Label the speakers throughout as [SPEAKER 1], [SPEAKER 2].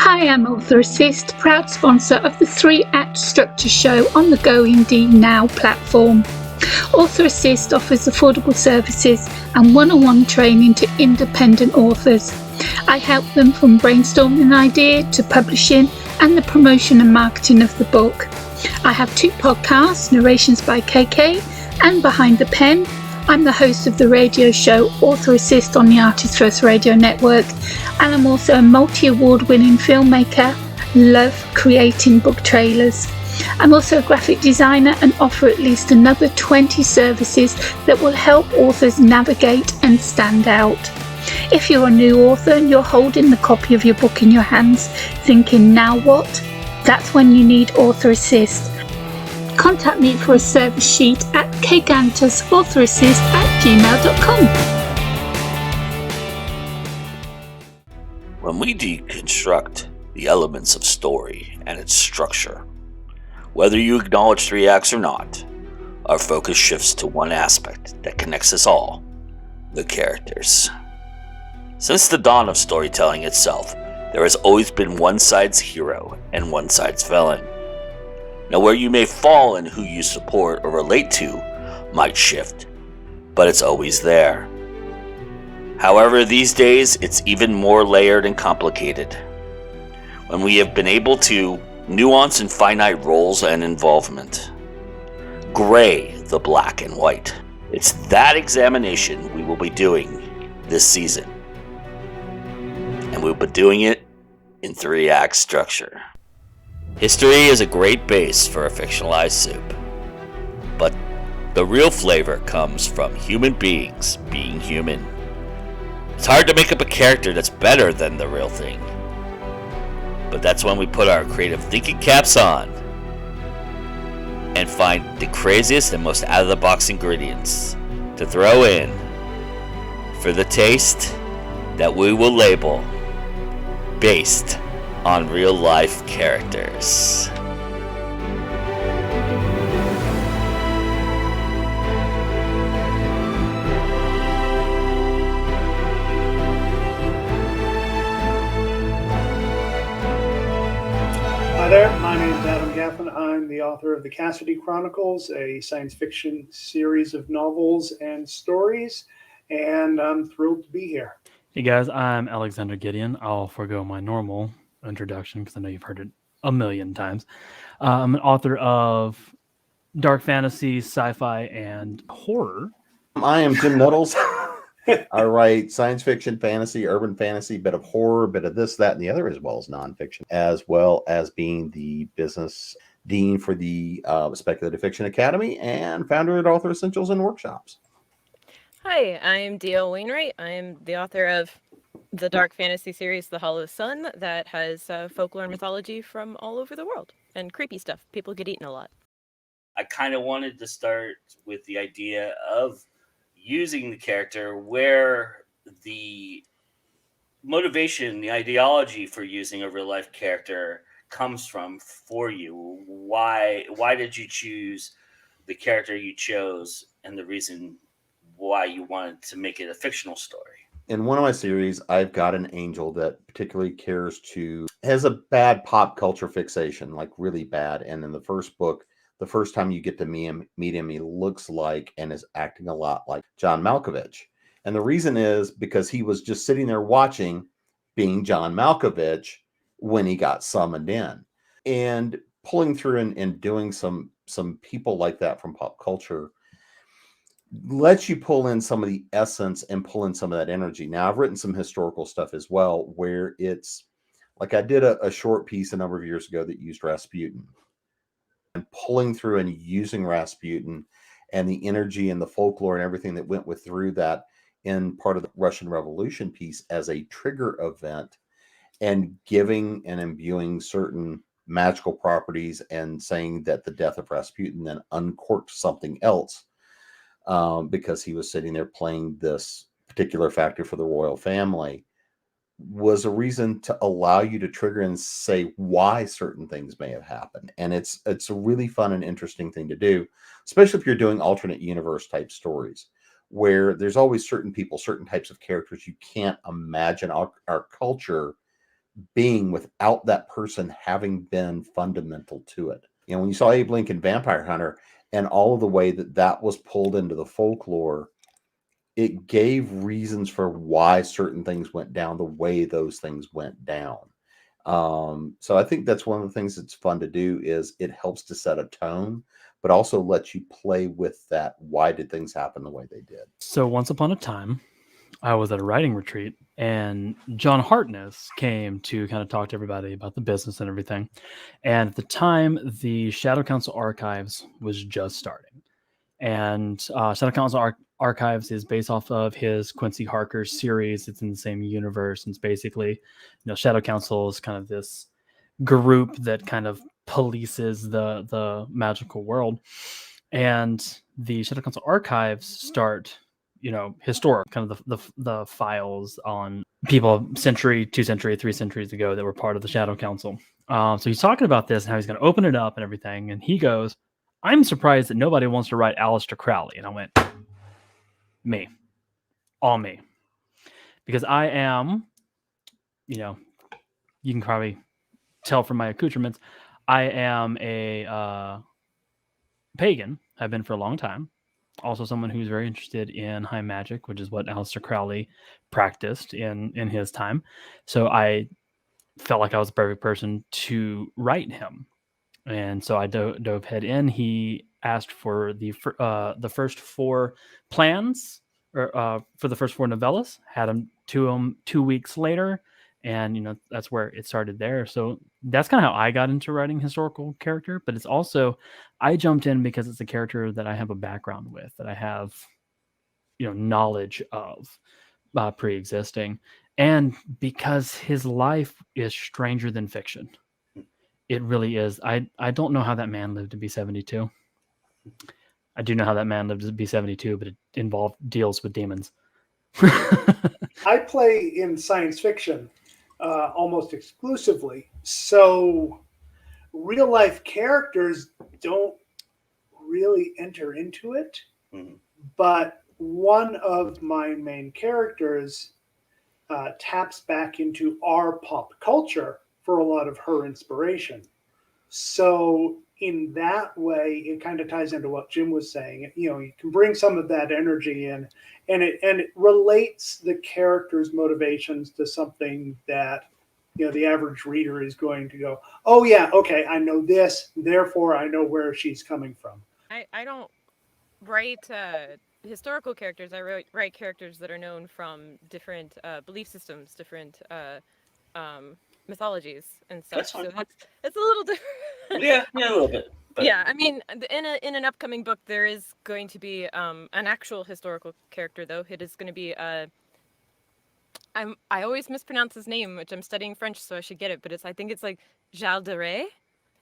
[SPEAKER 1] Hi, I'm Author Assist, proud sponsor of the 3-act structure show on the GoIndieNow platform. Author Assist offers affordable services and one-on-one training to independent authors. I help them from brainstorming an idea to publishing and the promotion and marketing of the book. I have 2 podcasts, Narrations by KK and Behind the Pen. I'm the host of the radio show Author Assist on the Artist First Radio Network, and I'm also a multi-award winning filmmaker. Love creating book trailers. I'm also a graphic designer and offer at least another 20 services that will help authors navigate and stand out. If you're a new author and you're holding the copy of your book in your hands, thinking, now what? That's when you need Author Assist. Contact me for a service sheet at kgantusauthorassist@gmail.com.
[SPEAKER 2] When we deconstruct the elements of story and its structure, whether you acknowledge 3 acts or not, our focus shifts to one aspect that connects us all: the characters. Since the dawn of storytelling itself, there has always been one side's hero and one side's villain. Now, where you may fall in who you support or relate to might shift, but it's always there. However, these days, it's even more layered and complicated. When we have been able to nuance and finite roles and involvement, gray the black and white. It's that examination we will be doing this season. And we'll be doing it in 3-act structure. History is a great base for a fictionalized soup, but the real flavor comes from human beings being human. It's hard to make up a character that's better than the real thing, but that's when we put our creative thinking caps on and find the craziest and most out-of-the-box ingredients to throw in for the taste that we will label based on real-life characters.
[SPEAKER 3] Hi there, my name is Adam Gaffen. I'm the author of the Cassidy Chronicles, a science fiction series of novels and stories, and I'm thrilled to be here.
[SPEAKER 4] Hey guys, I'm Alexander Gideon. I'll forego my normal introduction because I know you've heard it a million times. I'm an author of dark fantasy, sci-fi, and horror.
[SPEAKER 5] I am Jim Nettles. I write science fiction, fantasy, urban fantasy, bit of horror, bit of this, that, and the other, as well as nonfiction, as well as being the business dean for the Speculative Fiction Academy and founder at Author Essentials and Workshops.
[SPEAKER 6] Hi, I'm DL Wainright. I'm the author of the dark fantasy series The Hollow Sun that has folklore and mythology from all over the world and creepy stuff. People get eaten a lot.
[SPEAKER 2] I kind of wanted to start with the idea of using the character where the motivation, the ideology for using a real life character comes from for you. Why did you choose the character you chose and the reason why you wanted to make it a fictional story?
[SPEAKER 5] In one of my series, I've got an angel that particularly has a bad pop culture fixation, like really bad. And in the first book, the first time you get to meet him, he looks like and is acting a lot like John Malkovich. And the reason is because he was just sitting there watching, being John Malkovich, when he got summoned in. And pulling through and doing some people like that from pop culture lets you pull in some of the essence and pull in some of that energy. Now, I've written some historical stuff as well, where it's like I did a short piece a number of years ago that used Rasputin. And pulling through and using Rasputin and the energy and the folklore and everything that went through that in part of the Russian Revolution piece as a trigger event, and giving and imbuing certain magical properties and saying that the death of Rasputin then uncorked something else. Because he was sitting there playing this particular factor for the royal family, was a reason to allow you to trigger and say why certain things may have happened. And it's a really fun and interesting thing to do, especially if you're doing alternate universe type stories, where there's always certain people, certain types of characters you can't imagine our culture being without that person having been fundamental to it. You know, when you saw Abe Lincoln Vampire Hunter and all of the way that was pulled into the folklore, it gave reasons for why certain things went down the way those things went down. So I think that's one of the things that's fun to do is it helps to set a tone, but also lets you play with that. Why did things happen the way they did?
[SPEAKER 4] So once upon a time, I was at a writing retreat, and John Hartness came to kind of talk to everybody about the business and everything. And at the time, the Shadow Council Archives was just starting. And Shadow Council Archives is based off of his Quincy Harker series. It's in the same universe. And it's basically, Shadow Council is kind of this group that kind of polices the magical world. And the Shadow Council Archives start, historic, kind of the files on people century, 2 century, 3 centuries ago that were part of the Shadow Council. So he's talking about this and how he's going to open it up and everything. And he goes, I'm surprised that nobody wants to write Aleister Crowley. And I went, me. All me. Because I am, you can probably tell from my accoutrements, I am a pagan. I've been for a long time. Also someone who's very interested in high magic, which is what Aleister Crowley practiced in his time. So I felt like I was the perfect person to write him. And so I dove head in. He asked for the first 4 plans, or for the first 4 novellas. Had them to him 2 weeks later, and that's where it started there. So that's kind of how I got into writing historical character. But it's also I jumped in because it's a character that I have a background with, that I have knowledge of pre-existing, and because his life is stranger than fiction. It really is. I don't know how that man lived to be 72. I do know how that man lived to be 72, but it involved deals with demons.
[SPEAKER 3] I play in science fiction almost exclusively, so real life characters don't really enter into it. Mm-hmm. But one of my main characters taps back into our pop culture for a lot of her inspiration. So in that way, it kind of ties into what Jim was saying. You can bring some of that energy in, and it relates the character's motivations to something that the average reader is going to go, oh yeah, okay, I know this, therefore I know where she's coming from.
[SPEAKER 6] I don't write historical characters. I write characters that are known from different belief systems, different mythologies and stuff. So it's a little different.
[SPEAKER 2] Yeah, a little bit.
[SPEAKER 6] But... Yeah, I mean, in an upcoming book, there is going to be an actual historical character, though. It is going to be I always mispronounce his name, which I'm studying French, so I should get it. But I think it's like Jacques de Rais.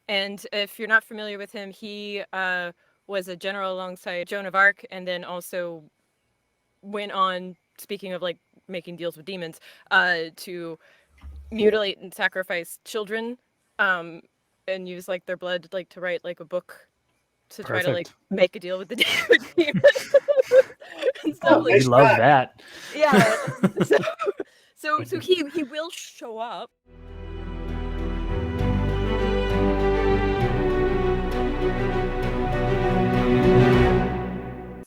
[SPEAKER 6] And if you're not familiar with him, he was a general alongside Joan of Arc, and then also went on, speaking of like making deals with demons, to mutilate and sacrifice children, and use like their blood like to write like a book to try to like make a deal with the demons. And stuff
[SPEAKER 4] we love that.
[SPEAKER 6] Yeah. So he will show up.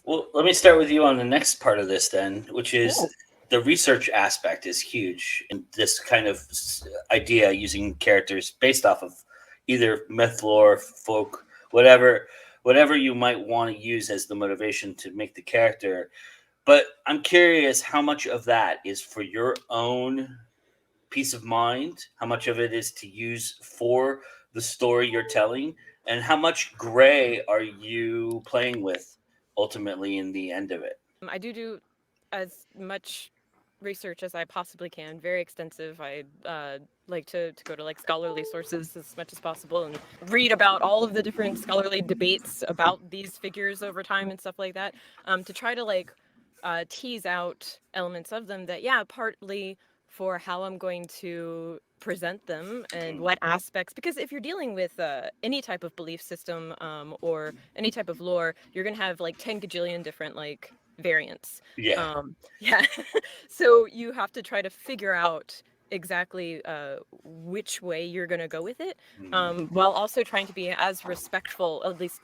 [SPEAKER 2] Well, let me start with you on the next part of this then, which is the research aspect is huge. And this kind of idea using characters based off of either myth, lore, folk, whatever you might want to use as the motivation to make the character. But I'm curious how much of that is for your own peace of mind, how much of it is to use for the story you're telling, and how much gray are you playing with ultimately in the end of it?
[SPEAKER 6] I do as much research as I possibly can, very extensive. I like to go to like scholarly sources as much as possible and read about all of the different scholarly debates about these figures over time and stuff like that, to try to like tease out elements of them that, partly for how I'm going to present them and what aspects, because if you're dealing with any type of belief system or any type of lore, you're going to have like 10 gajillion different like variants. So you have to try to figure out exactly which way you're going to go with it, while also trying to be as respectful, at least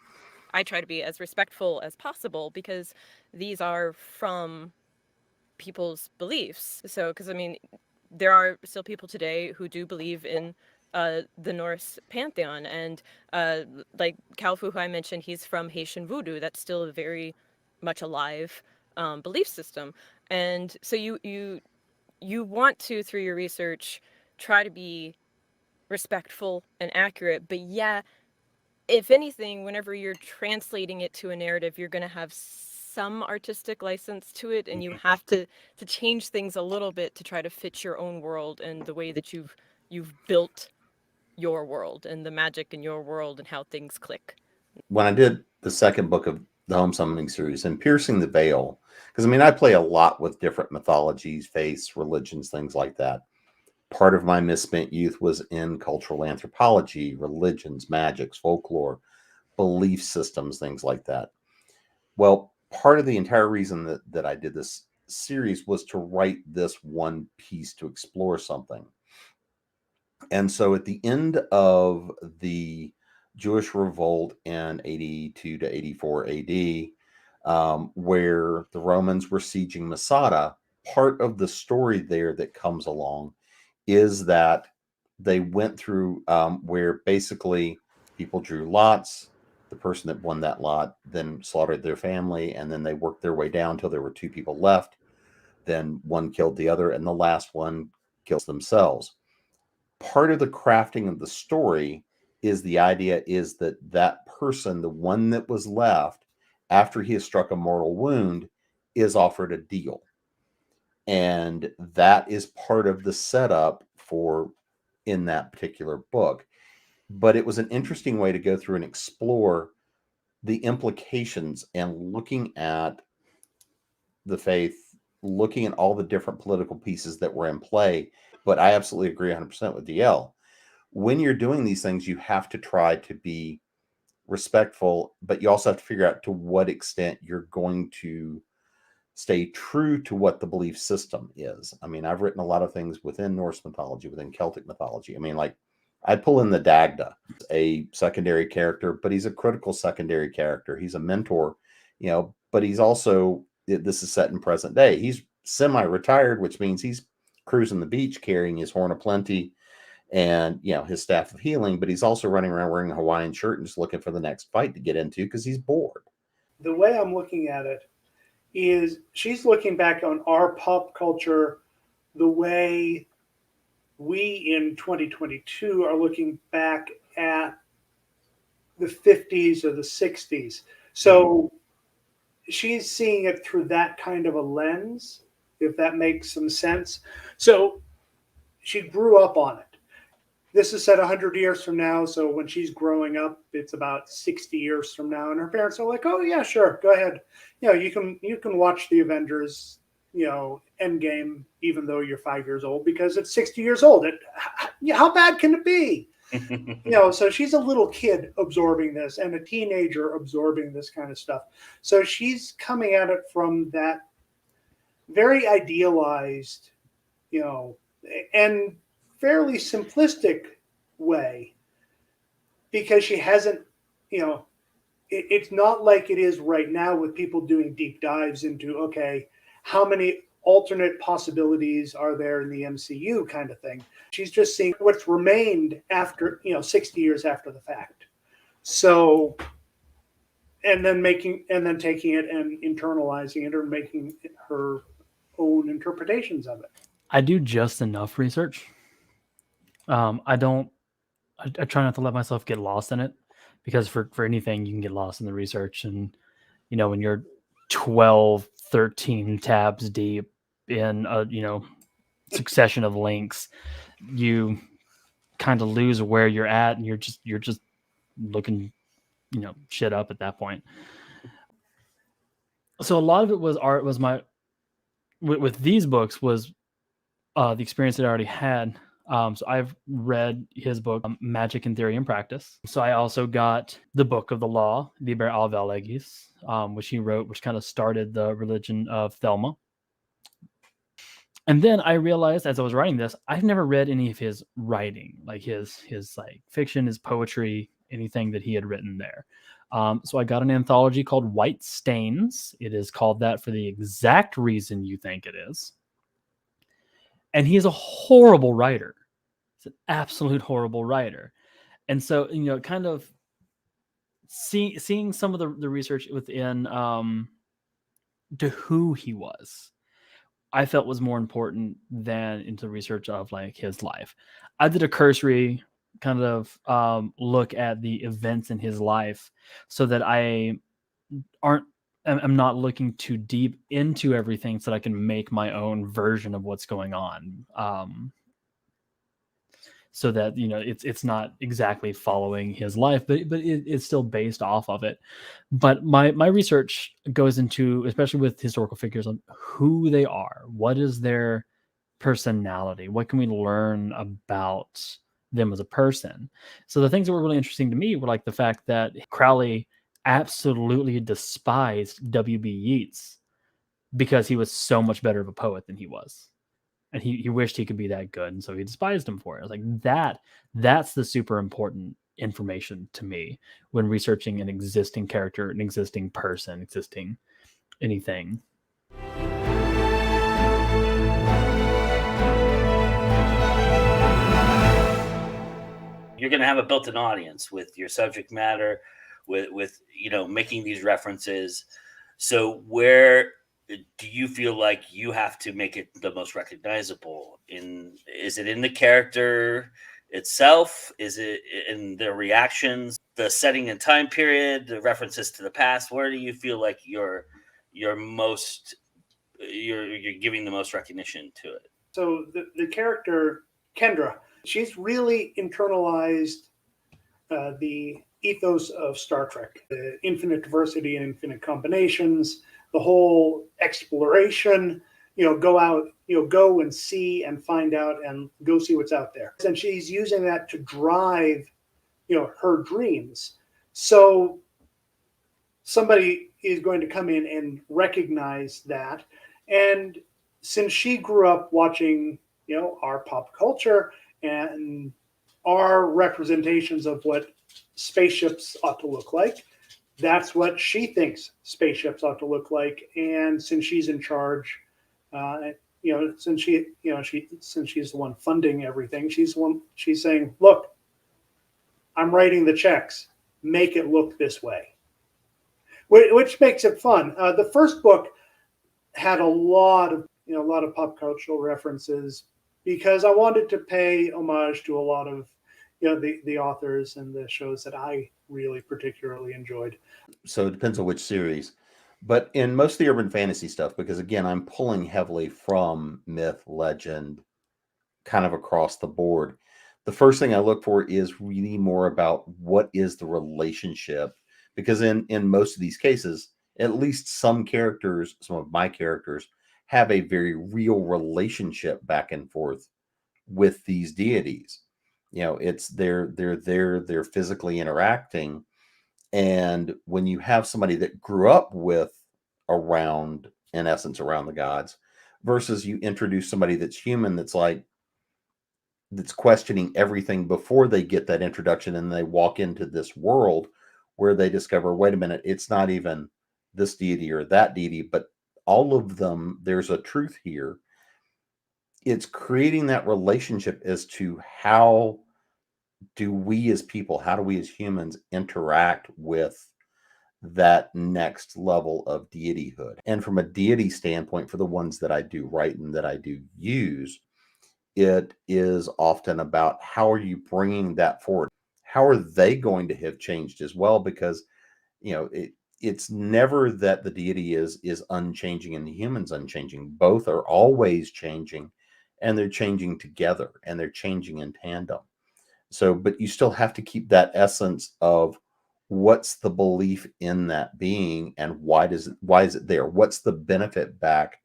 [SPEAKER 6] I try to be as respectful as possible, because these are from people's beliefs. So, because I mean, there are still people today who do believe in the Norse pantheon, and like Kalfu, who I mentioned, he's from Haitian voodoo. That's still a very much alive belief system, and so you want to, through your research, try to be respectful and accurate. But yeah, if anything, whenever you're translating it to a narrative, you're going to have some artistic license to it, and you have to change things a little bit to try to fit your own world and the way that you've built your world and the magic in your world and how things click.
[SPEAKER 5] When I did the second book of the Home Summoning series and Piercing the Veil, because I mean, I play a lot with different mythologies, faiths, religions, things like that. Part of my misspent youth was in cultural anthropology, religions, magics, folklore, belief systems, things like that. Well, part of the entire reason that I did this series was to write this one piece to explore something. And so at the end of the Jewish revolt in 82 to 84 AD, where the Romans were sieging Masada, part of the story there that comes along is that they went through where basically people drew lots. The person that won that lot then slaughtered their family, and then they worked their way down until there were two people left. Then one killed the other, and the last one kills themselves. Part of the crafting of the story is the idea is that that person, the one that was left, after he has struck a mortal wound, is offered a deal. And that is part of the setup for in that particular book. But it was an interesting way to go through and explore the implications and looking at the faith, looking at all the different political pieces that were in play. But I absolutely agree 100% with DL. When you're doing these things, you have to try to be respectful, but you also have to figure out to what extent you're going to stay true to what the belief system is. I mean, I've written a lot of things within Norse mythology, within Celtic mythology. I mean, like I pull in the Dagda, a secondary character, but he's a critical secondary character. He's a mentor, but he's also, this is set in present day. He's semi-retired, which means he's cruising the beach carrying his horn of plenty and his staff of healing, but he's also running around wearing a Hawaiian shirt and just looking for the next fight to get into because he's bored.
[SPEAKER 3] The way I'm looking at it is she's looking back on our pop culture the way we in 2022 are looking back at the 50s or the 60s. So she's seeing it through that kind of a lens, if that makes some sense. So she grew up on it. This is set 100 years from now. So when she's growing up, it's about 60 years from now. And her parents are like, oh, yeah, sure. Go ahead. You can watch the Avengers, Endgame, even though you're 5 years old, because it's 60 years old. How bad can it be? So she's a little kid absorbing this and a teenager absorbing this kind of stuff. So she's coming at it from that very idealized, and fairly simplistic way, because she hasn't, it's not like it is right now with people doing deep dives into, okay, how many alternate possibilities are there in the MCU kind of thing. She's just seeing what's remained after, 60 years after the fact. So, and then taking it and internalizing it or making her own interpretations of it.
[SPEAKER 4] I do just enough research. I try not to let myself get lost in it, because for anything you can get lost in the research, and when you're 12, 13 tabs deep in a succession of links, you kind of lose where you're at, and you're just looking shit up at that point. So a lot of it was art. Was my with these books was the experience that I already had. So I've read his book, Magic in Theory and Practice. So I also got the Book of the Law, Liber Alvelegis, which he wrote, which kind of started the religion of Thelma. And then I realized as I was writing this, I've never read any of his writing, like his like fiction, his poetry, anything that he had written there. So I got an anthology called White Stains. It is called that for the exact reason you think it is. And he is a horrible writer. He's an absolute horrible writer. And so, kind of seeing some of the research within to who he was, I felt was more important than into research of like his life. I did a cursory kind of look at the events in his life so that I'm not looking too deep into everything so that I can make my own version of what's going on. So that it's not exactly following his life, but it's still based off of it. But my research goes into, especially with historical figures, on who they are, what is their personality, what can we learn about them as a person. So the things that were really interesting to me were like the fact that Crowley absolutely despised W.B. Yeats because he was so much better of a poet than he was. And he wished he could be that good, and so he despised him for it. I was like, that's the super important information to me when researching an existing character, an existing person, existing anything.
[SPEAKER 2] You're going to have a built-in audience with your subject matter, with making these references. So where do you feel like you have to make it the most recognizable? Is it in the character itself? Is it in their reactions, the setting and time period, the references to the past? Where do you feel like you're giving the most recognition to it?
[SPEAKER 3] So the character Kendra, she's really internalized the ethos of Star Trek, the infinite diversity and infinite combinations, the whole exploration, go out, go and see and find out and go see what's out there. And she's using that to drive, her dreams. So somebody is going to come in and recognize that. And since she grew up watching, our pop culture and our representations of what spaceships ought to look like, that's what she thinks spaceships ought to look like. And since she's in charge, since she's the one funding everything, she's saying, look, I'm writing the checks, make it look this way, which makes it fun. The first book had a lot of pop cultural references because I wanted to pay homage to a lot of the authors and the shows that I really particularly enjoyed.
[SPEAKER 5] So it depends on which series. But in most of the urban fantasy stuff, because again, I'm pulling heavily from myth, legend, kind of across the board. The first thing I look for is really more about what is the relationship. Because in most of these cases, at least some of my characters, have a very real relationship back and forth with these deities. It's they're physically interacting. And when you have somebody that grew up around the gods, versus you introduce somebody that's human, that's questioning everything before they get that introduction, and they walk into this world where they discover, wait a minute, it's not even this deity or that deity, but all of them, there's a truth here. It's creating that relationship as to how do we as people, how do we as humans interact with that next level of deityhood. And from a deity standpoint, for the ones that I do write and that I do use, it is often about how are you bringing that forward? How are they going to have changed as well? Because, it's never that the deity is unchanging and the human's unchanging. Both are always changing, and they're changing together, and they're changing in tandem. So, but you still have to keep that essence of what's the belief in that being, and why is it there? What's the benefit back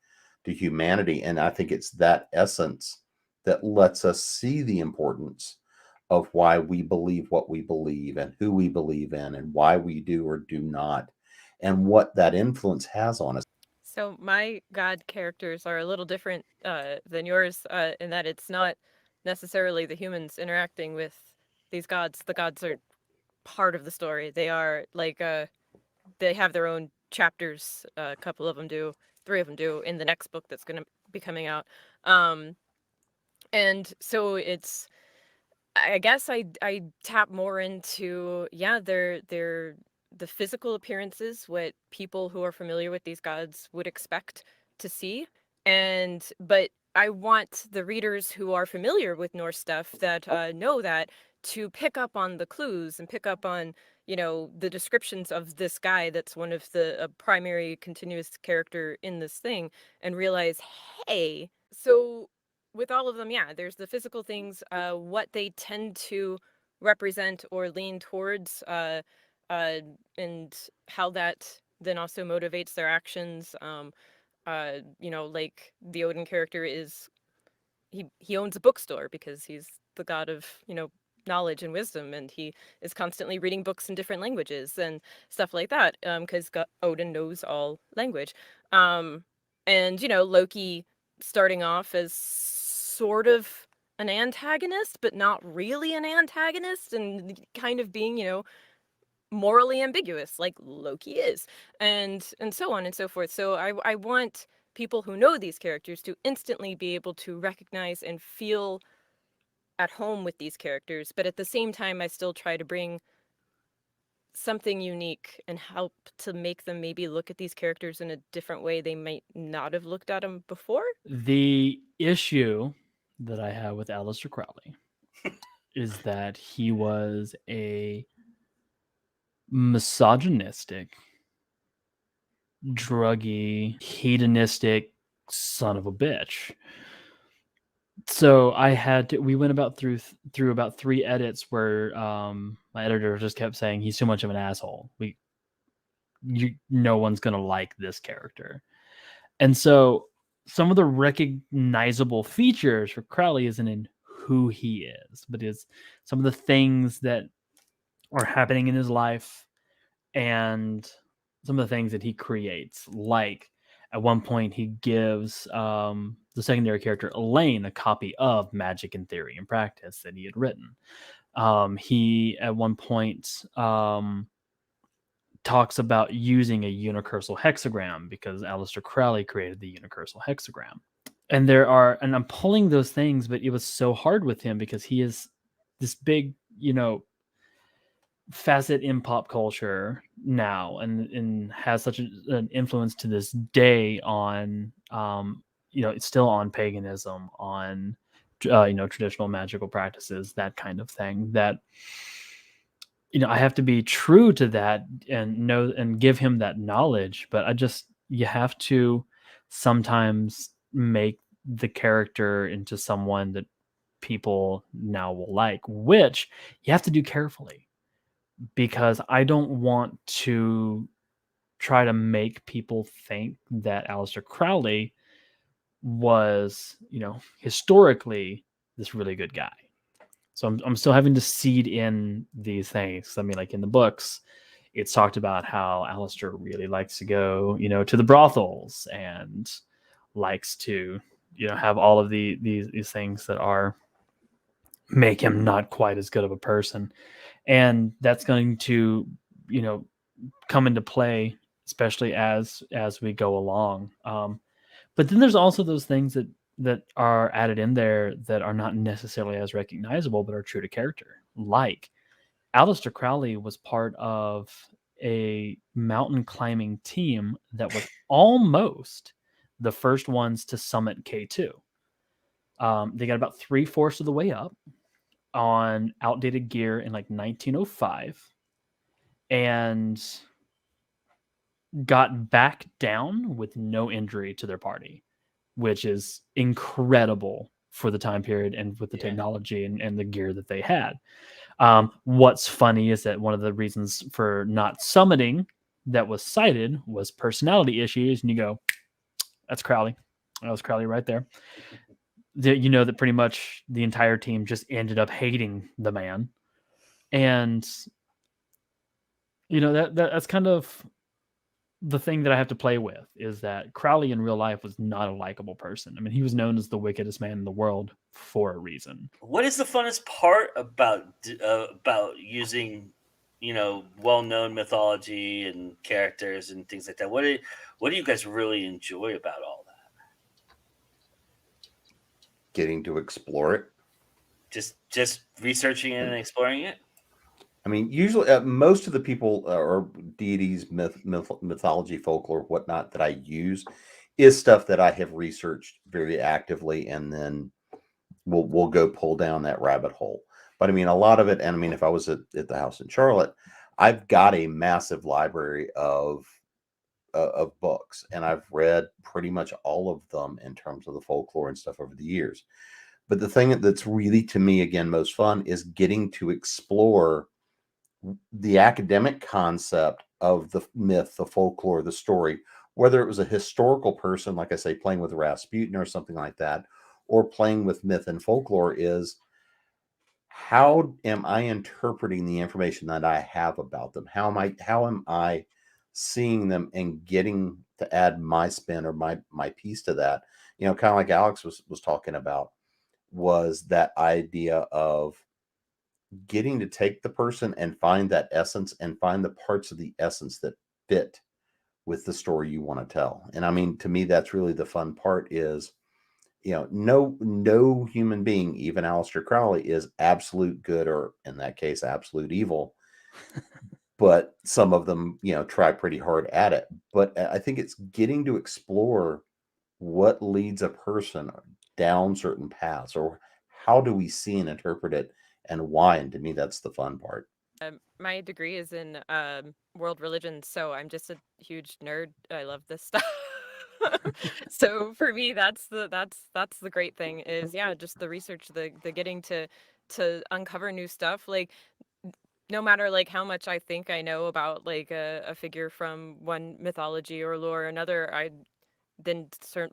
[SPEAKER 5] to humanity? And I think it's that essence that lets us see the importance of why we believe what we believe, and who we believe in, and why we do or do not, and what that influence has on us.
[SPEAKER 6] So my god characters are a little different than yours in that it's not necessarily the humans interacting with these gods. The gods are part of the story. They are like they have their own chapters. A couple of them do, three of them do in the next book that's going to be coming out. And so it's, I guess I tap more into, yeah, they're the physical appearances, what people who are familiar with these gods would expect to see. And but I want the readers who are familiar with Norse stuff that know that, to pick up on the clues and pick up on, you know, the descriptions of this guy that's one of the primary continuous character in this thing, and realize, hey, so with all of them, yeah, there's the physical things, what they tend to represent or lean towards, and how that then also motivates their actions. You know, like the Odin character is, he owns a bookstore because he's the god of, you know, knowledge and wisdom, and he is constantly reading books in different languages and stuff like that, because Odin knows all language. And you know, Loki starting off as sort of an antagonist, but not really an antagonist, and kind of being, you know, morally ambiguous like Loki is, and so on and so forth. So I want people who know these characters to instantly be able to recognize and feel at home with these characters, but at the same time I still try to bring something unique and help to make them maybe look at these characters in a different way they might not have looked at them before.
[SPEAKER 4] The issue that I have with Aleister Crowley is that he was a misogynistic, druggy, hedonistic son of a bitch. So we went about through about 3 edits where my editor just kept saying he's too much of an asshole. No one's gonna like this character. And so some of the recognizable features for Crowley isn't in who he is, but is some of the things that are happening in his life and some of the things that he creates. Like at one point he gives the secondary character Elaine a copy of Magic in Theory and Practice that he had written. He at one point talks about using a unicursal hexagram because Aleister Crowley created the unicursal hexagram. And and I'm pulling those things, but it was so hard with him because he is this big, you know, facet in pop culture now, and has such an influence to this day on, you know, it's still on paganism, on, you know, traditional magical practices, that kind of thing, that, you know, I have to be true to that and know and give him that knowledge. But you have to sometimes make the character into someone that people now will like, which you have to do carefully, because I don't want to try to make people think that Aleister Crowley was, you know, historically this really good guy. So I'm still having to seed in these things. I mean, like in the books, it's talked about how Aleister really likes to go, you know, to the brothels and likes to, you know, have all of these things that are make him not quite as good of a person. And that's going to, you know, come into play, especially as we go along. But then there's also those things that are added in there that are not necessarily as recognizable, but are true to character. Like Aleister Crowley was part of a mountain climbing team that was almost the first ones to summit K2. They got about 3/4 of the way up on outdated gear in like 1905 and got back down with no injury to their party, which is incredible for the time period and with the technology and the gear that they had. What's funny is that one of the reasons for not summiting that was cited was personality issues. And you go, that's Crowley. That was Crowley right there. You know that pretty much the entire team just ended up hating the man. And, you know, that's kind of the thing that I have to play with is that Crowley in real life was not a likable person. I mean, he was known as the wickedest man in the world for a reason.
[SPEAKER 2] What is the funnest part about using, well-known mythology and characters and things like that? What do you guys really enjoy about all that?
[SPEAKER 5] Getting to explore it.
[SPEAKER 2] Just researching it and exploring it.
[SPEAKER 5] I mean, usually most of the people or deities, mythology, folklore, whatnot that I use is stuff that I have researched very actively, and then we'll go pull down that rabbit hole. But I mean, a lot of it, and I mean, if I was at the house in Charlotte, I've got a massive library of books, and I've read pretty much all of them in terms of the folklore and stuff over the years. But the thing that's really, to me, again, most fun is getting to explore the academic concept of the myth, the folklore, the story, whether it was a historical person, like I say, playing with Rasputin or something like that, or playing with myth and folklore, is how am I interpreting the information that I have about them? How am I seeing them and getting to add my spin or my piece to that? Kind of like Alex was talking about, was that idea of getting to take the person and find that essence and find the parts of the essence that fit with the story you want to tell. And I mean, to me, that's really the fun part is, no human being, even Aleister Crowley, is absolute good, or in that case, absolute evil. But some of them, try pretty hard at it. But I think it's getting to explore what leads a person down certain paths, or how do we see and interpret it, and why. And to me, that's the fun part.
[SPEAKER 6] My degree is in world religions, so I'm just a huge nerd. I love this stuff. So for me, that's the great thing is, just the research, the getting to uncover new stuff. Like, no matter like how much I think I know about like a figure from one mythology or lore or another, I then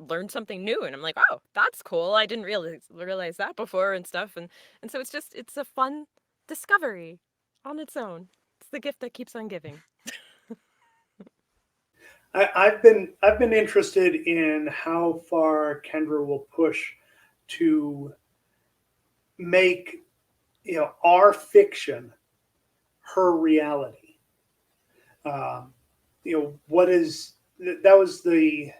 [SPEAKER 6] learn something new, and I'm like, oh, that's cool. I didn't realize that before and stuff, and so it's a fun discovery on its own. It's the gift that keeps on giving.
[SPEAKER 3] I've been interested in how far Kendra will push to make our fiction her reality. What is that was the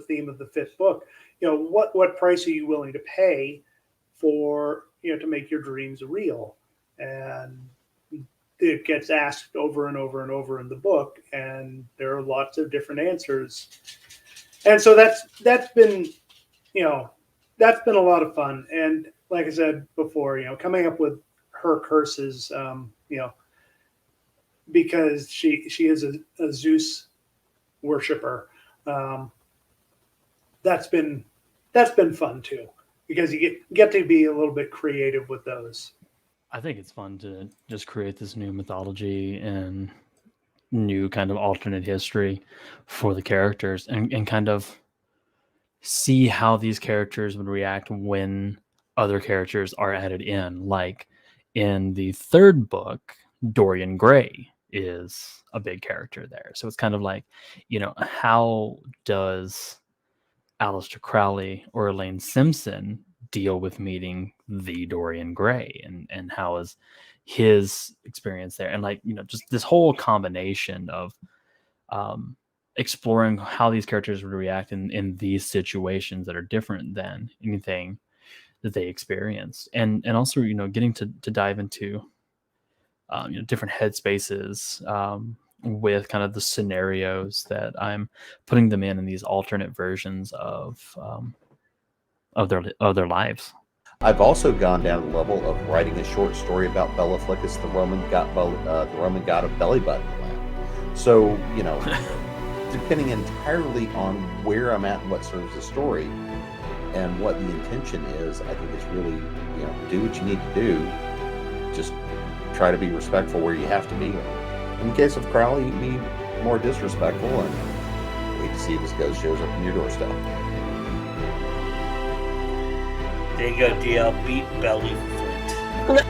[SPEAKER 3] theme of the fifth book. What price are you willing to pay for to make your dreams real? And it gets asked over and over and over in the book, and there are lots of different answers. And so that's been a lot of fun. And like I said before, coming up with her curses, because she is a Zeus worshiper. That's been fun too, because you get to be a little bit creative with those.
[SPEAKER 4] I think it's fun to just create this new mythology and new kind of alternate history for the characters, and kind of see how these characters would react when other characters are added in. Like in the third book, Dorian Gray is a big character there. So it's kind of like, how does Aleister Crowley or Elaine Simpson deal with meeting the Dorian Gray, and how is his experience there? And like, just this whole combination of exploring how these characters would react in these situations that are different than anything that they experienced, and also getting to dive into different headspaces with kind of the scenarios that I'm putting them in these alternate versions of their lives.
[SPEAKER 5] I've also gone down the level of writing a short story about Belaflicus, the Roman god of belly button land. So, depending entirely on where I'm at and what serves the story and what the intention is, I think it's really, do what you need to do. Just try to be respectful where you have to be. In the case of Crowley, be more disrespectful, and wait to see if his ghost shows up in your doorstep.
[SPEAKER 2] There you go, DL. Beat Belly Foot.